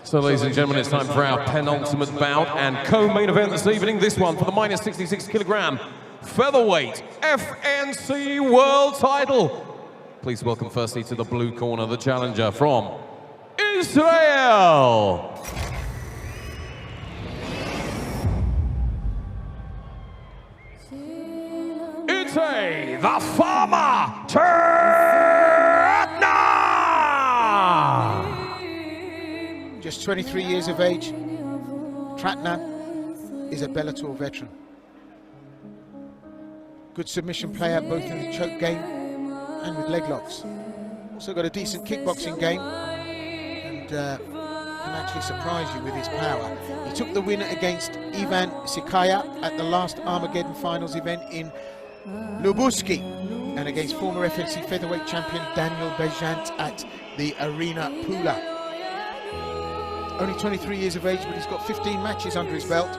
So, ladies and gentlemen, it's time for our penultimate bout and co-main event this evening. This one for the minus 66 kilogram featherweight FNC world title. Please welcome firstly to the blue corner, the challenger from Israel. Itay, the farmer, Tratner! Just 23 years of age, Tratner is a Bellator veteran. Good submission player both in the choke game and with leg locks. Also got a decent kickboxing game and can actually surprise you with his power. He took the win against Ivan Sikaya at the last Armageddon Finals event in Ljubljana and against former FNC featherweight champion Daniel Bejant at the Arena Pula. Only 23 years of age, but he's got 15 matches under his belt.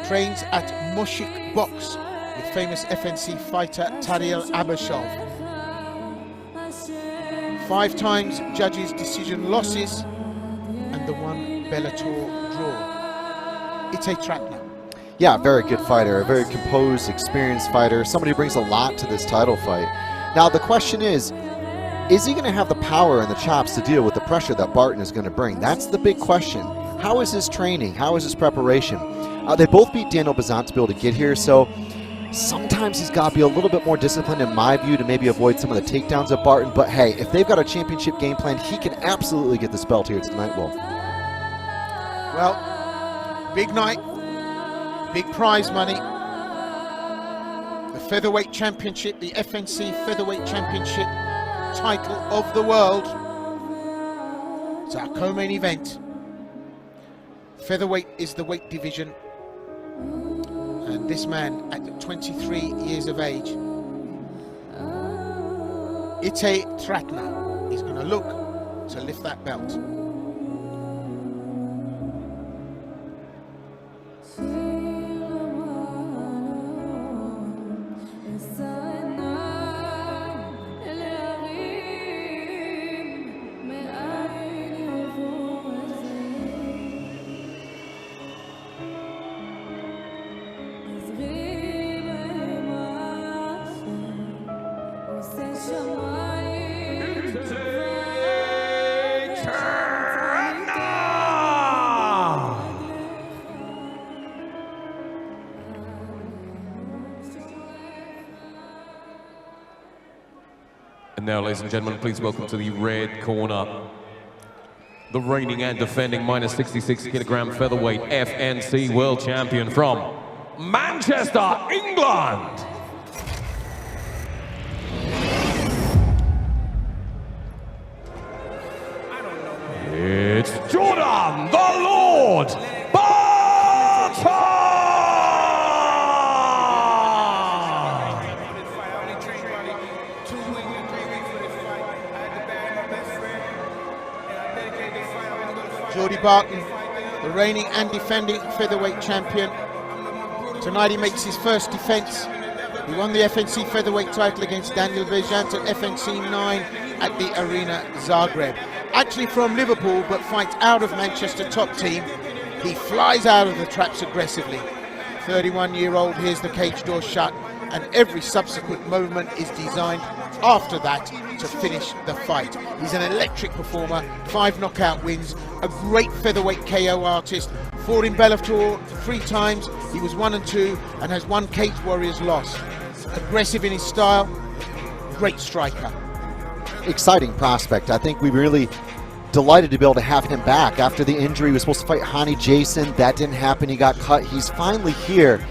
Trains at Moshik Box with famous FNC fighter Tariel Abashov. 5 times judges' decision losses and the one Bellator draw. Itay Tratner. Yeah, very good fighter, a very composed, experienced fighter, somebody who brings a lot to this title fight. Now the question is he going to have the power and the chops to deal with the pressure that Barton is going to bring? That's the big question. How is his training? How is his preparation? They both beat Daniel Bejant to be able to get here, so sometimes he's got to be a little bit more disciplined in my view to maybe avoid some of the takedowns of Barton, but hey, if they've got a championship game plan, he can absolutely get this belt here tonight, Will. Well, big night, big prize money. The featherweight championship, the FNC featherweight championship title of the world. It's our co-main event. Featherweight is the weight division. And this man at 23 years of age, Itay Tratner, is going to look to lift that belt. And now, ladies and gentlemen, please welcome to the red corner, the reigning and defending minus 66 kilogram featherweight FNC world champion from Manchester, England. It's Jordan, the Lord, Barton! Jordy Barton, the reigning and defending featherweight champion. Tonight he makes his first defense. He won the FNC featherweight title against Daniel Bejant at FNC 9 at the Arena Zagreb. Actually from Liverpool, but fights out of Manchester top team. He flies out of the traps aggressively. 31-year-old, here's the cage door shut, and every subsequent moment is designed after that to finish the fight. He's an electric performer, 5 knockout wins, a great featherweight KO artist, fought in Bellator 3 times, he was 1 and 2, and has 1 Cage Warriors loss. Aggressive in his style, great striker. Exciting prospect. I think we really delighted to be able to have him back after the injury. He was supposed to fight Hani Jason, that didn't happen, he got cut, he's finally here.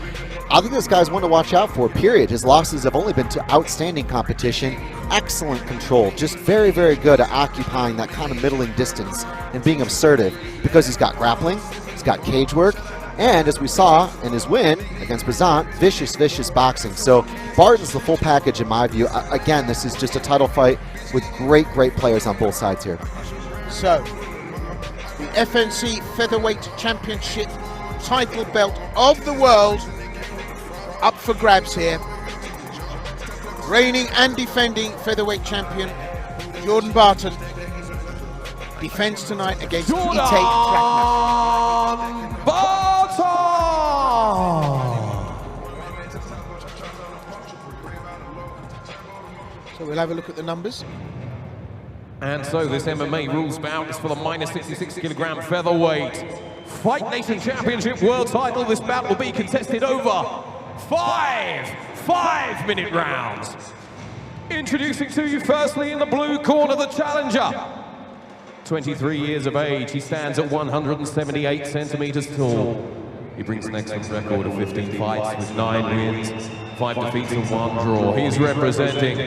I think this guy's one to watch out for, period. His losses have only been to outstanding competition, excellent control, just very, very good at occupying that kind of middling distance and being assertive because he's got grappling, he's got cage work, and as we saw in his win against Bejant, vicious, vicious boxing. So Barton's the full package in my view. Again, this is just a title fight with great, great players on both sides here. So, the FNC Featherweight Championship title belt of the world up for grabs here. Reigning and defending featherweight champion Jordan Barton defends tonight against Jordan Itay Tratner. Barton! So we'll have a look at the numbers. And so this MMA rules bout is for the minus 66 kilogram featherweight Fight Nation Championship World title. This bout will be contested over 5-minute rounds. Introducing to you firstly in the blue corner, the challenger. 23 years of age, he stands at 178 centimeters tall. He brings an excellent record of 15 fights with 9 wins, 5 defeats and 1 draw. He's representing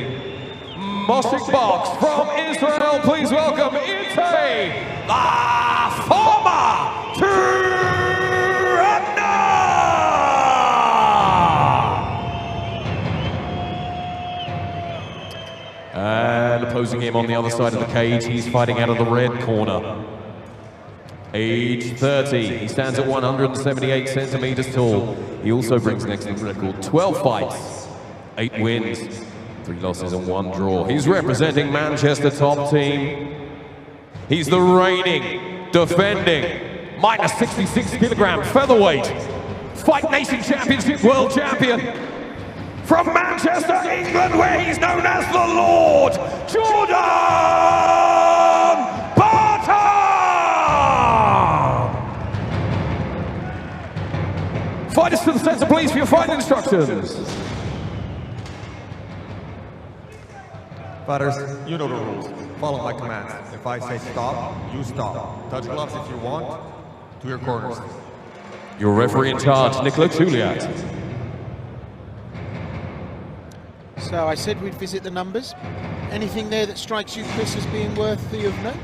Moshik Box from Israel. Please welcome Itay, the former Tratner! And opposing him on the other side of the cage, he's fighting out of the red corner. Age 30, he stands at 178 centimeters tall. He also brings an excellent record, 12 fights, 8 wins, 3 losses and 1 draw. He's representing Manchester top team. He's the reigning, defending, minus 66 kilogram featherweight Fight Nation Championship World Champion from Manchester, England, where he's known as the Lord, Jordan Barton! Fighters to the center, please, for your fighting instructions. Fighters, you know the rules. Follow my commands. If I say stop, you stop. Touch gloves if you want. To your corners. Your referee in charge, Nicola Juliet. So I said we'd visit the numbers. Anything there that strikes you, Chris, as being worthy of note?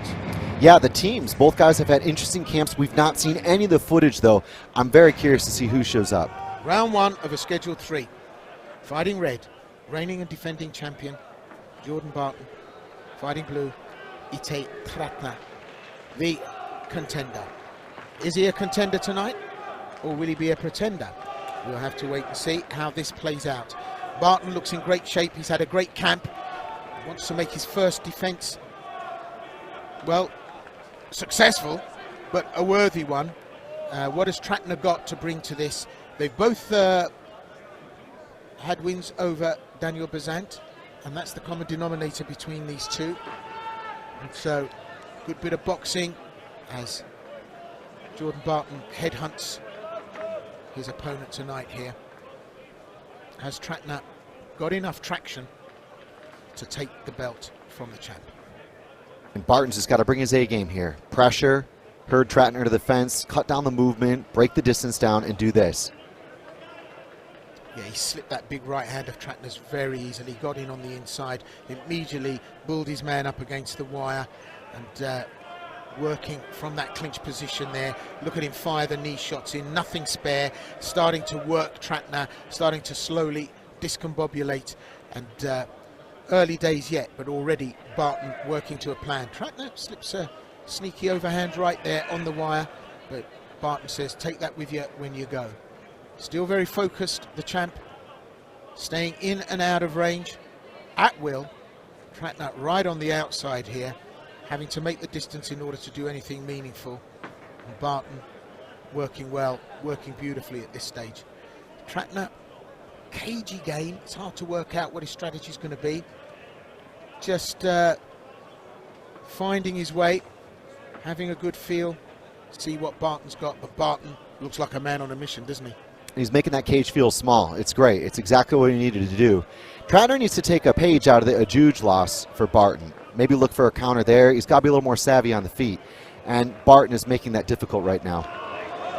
Yeah, the teams. Both guys have had interesting camps. We've not seen any of the footage, though. I'm very curious to see who shows up. Round 1 of a scheduled 3. Fighting red, reigning and defending champion Jordan Barton. Fighting blue, Itay Tratner, the contender. Is he a contender tonight, or will he be a pretender? We'll have to wait and see how this plays out. Barton looks in great shape. He's had a great camp. Wants to make his first defense, well, successful, but a worthy one. What has Tratner got to bring to this? They've both had wins over Daniel Bazant, and that's the common denominator between these two. And so, good bit of boxing as Jordan Barton headhunts his opponent tonight here. Has Tratner got enough traction to take the belt from the champ? And Barton's just got to bring his A game here. Pressure, herd Tratner to the fence, cut down the movement, break the distance down, and do this. Yeah, he slipped that big right hand of Tratner's very easily, got in on the inside, immediately bulled his man up against the wire, and working from that clinch position there. Look at him fire the knee shots in, nothing spare, starting to work Tratner, starting to slowly discombobulate, and early days yet, but already Barton working to a plan. Tratner slips a sneaky overhand right there on the wire, but Barton says, take that with you when you go. Still very focused, the champ, staying in and out of range at will. Tratner right on the outside here, having to make the distance in order to do anything meaningful. And Barton working well, working beautifully at this stage. Tratner, cagey game. It's hard to work out what his strategy is going to be. Just finding his way, having a good feel, see what Barton's got. But Barton looks like a man on a mission, doesn't he? He's making that cage feel small. It's great. It's exactly what he needed to do. Tratner needs to take a page out of the Ajuj loss for Barton. Maybe look for a counter there. He's got to be a little more savvy on the feet. And Barton is making that difficult right now.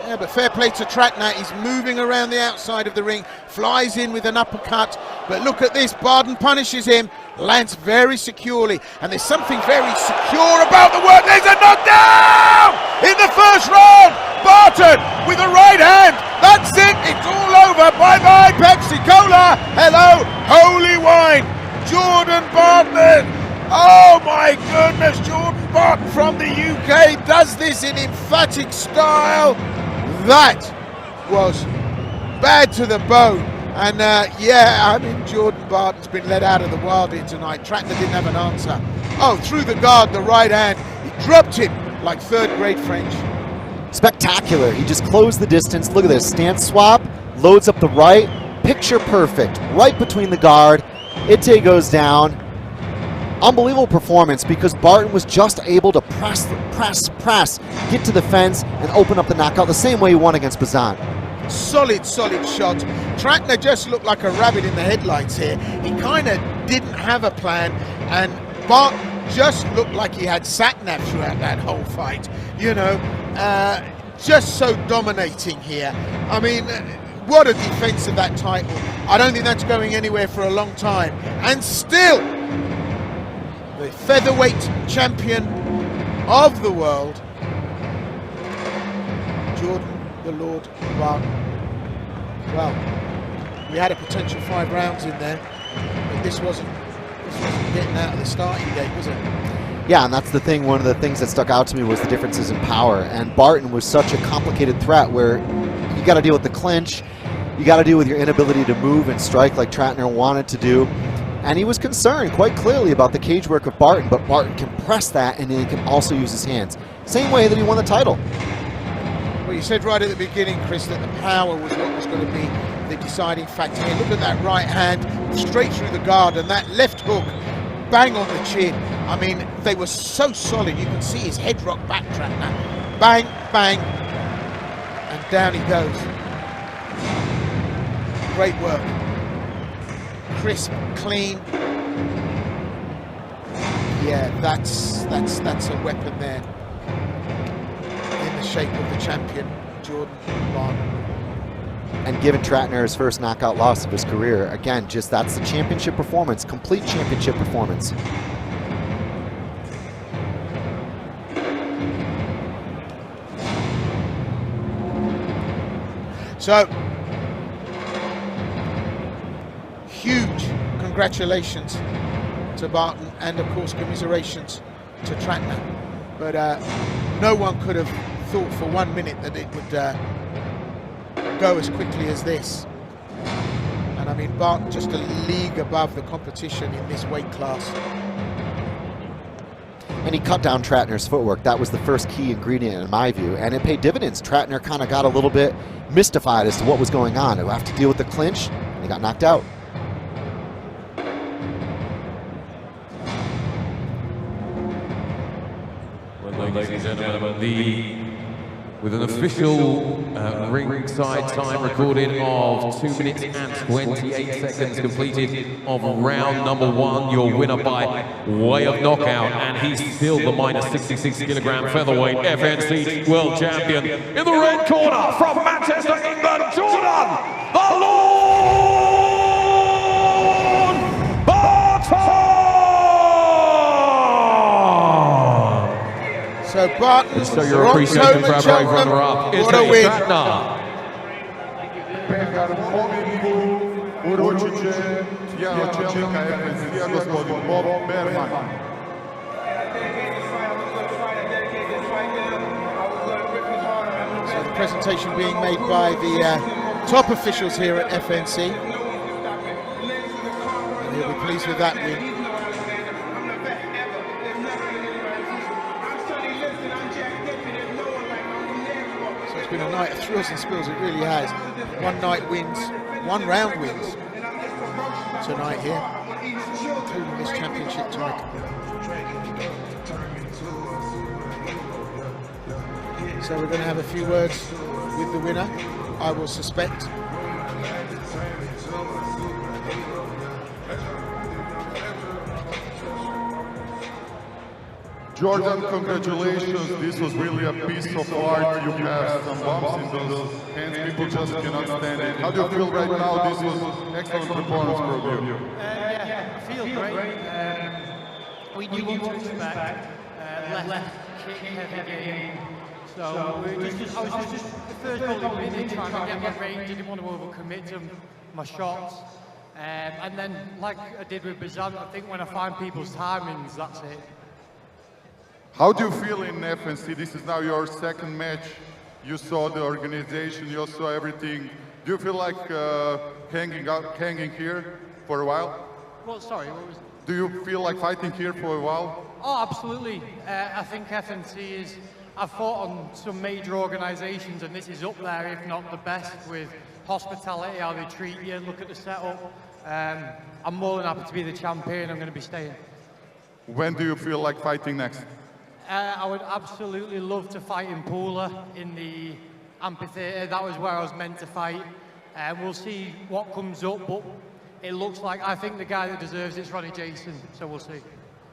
Yeah, but fair play to Tratner. He's moving around the outside of the ring, flies in with an uppercut. But look at this. Barton punishes him, lands very securely. And there's something very secure about the work. There's a knockdown in the first round. Barton with a right hand. That's it. It's all over. Bye-bye, Pepsi Cola. Hello, holy wine. Jordan Barton. Oh my goodness, Jordan Barton from the UK does this in emphatic style. That was bad to the bone. And yeah, I mean, Jordan Barton's been let out of the wild here tonight. Tratner didn't have an answer. Oh, through the guard, the right hand. He dropped him like third-grade French. Spectacular. He just closed the distance. Look at this. Stance swap, loads up the right. Picture perfect. Right between the guard. Itay goes down. Unbelievable performance because Barton was just able to press, get to the fence and open up the knockout the same way he won against Bout. Solid shot. Tratner just looked like a rabbit in the headlights here. He kind of didn't have a plan, and Barton just looked like he had sat-nav throughout that whole fight. You know, just so dominating here. I mean, what a defense of that title. I don't think that's going anywhere for a long time. And still, the featherweight champion of the world, Jordan the Lord Barton. Well, we had a potential 5 rounds in there, but this wasn't getting out of the starting gate, was it? Yeah, and that's the thing. One of the things that stuck out to me was the differences in power. And Barton was such a complicated threat where you got to deal with the clinch, you got to deal with your inability to move and strike like Tratner wanted to do. And he was concerned quite clearly about the cage work of Barton, but Barton can press that and then he can also use his hands. Same way that he won the title. Well, you said right at the beginning, Chris, that the power was what was going to be the deciding factor here. Look at that right hand, straight through the guard, and that left hook, bang on the chin. I mean, they were so solid. You can see his head rock back, Tratner. Bang, bang, and down he goes. Great work. Crisp, clean. Yeah, that's a weapon there. In the shape of the champion, Jordan Barton. And given Tratner his first knockout loss of his career, again, just that's the championship performance, complete championship performance. So, huge congratulations to Barton, and of course commiserations to Tratner. But no one could have thought for 1 minute that it would go as quickly as this. And I mean, Barton just a league above the competition in this weight class. And he cut down Tratner's footwork. That was the first key ingredient in my view, and it paid dividends. Tratner kind of got a little bit mystified as to what was going on. He'll have to deal with the clinch, and he got knocked out. Well, ladies and gentlemen, with an official ringside time recorded of 2 minutes and 28 seconds completed of round number 1, your winner by way of knockout, and he's still the -66 kilogram featherweight FNC world champion. In the red corner from Manchester, England, Jordan the Lord Barton! So Barton, So your appreciation for our brave runner-up is what a win. Tratner. So the presentation being made by the top officials here at FNC. And he'll be pleased with that win. It's been a night of thrills and spills, it really has. One round wins tonight here, including this championship title. So we're going to have a few words with the winner, I will suspect. Jordan, congratulations. This was really a piece of art. You have some bumps in those hands. People just cannot stand it. How do you feel right now? This was excellent performance from you. Yeah, I feel great. We knew what to expect. Left kick, heavy game. So I was just the first ball in trying to get my range. I didn't want to overcommit to my shots. And then, like I did with Bout, I think when I find people's timings, that's it. How do you feel in FNC? This is now your second match. You saw the organization, you saw everything. Do you feel like hanging here for a while? Well, sorry, what was Do you feel like fighting here for a while? Oh, absolutely. I think FNC is, I've fought on some major organisations and this is up there, if not the best, with hospitality, how they treat you, look at the setup. I'm more than happy to be the champion, I'm going to be staying. When do you feel like fighting next? I would absolutely love to fight in Pula, in the amphitheatre. That was where I was meant to fight. We'll see what comes up, but it looks like, I think the guy that deserves it is Ronnie Jason, so we'll see.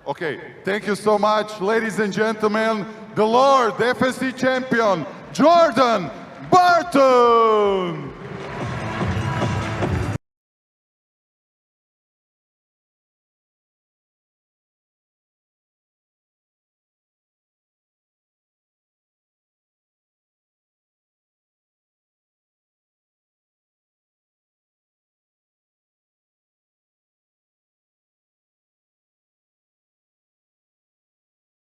Okay, thank you so much, ladies and gentlemen. The Lord, the FNC champion, Jordan Barton!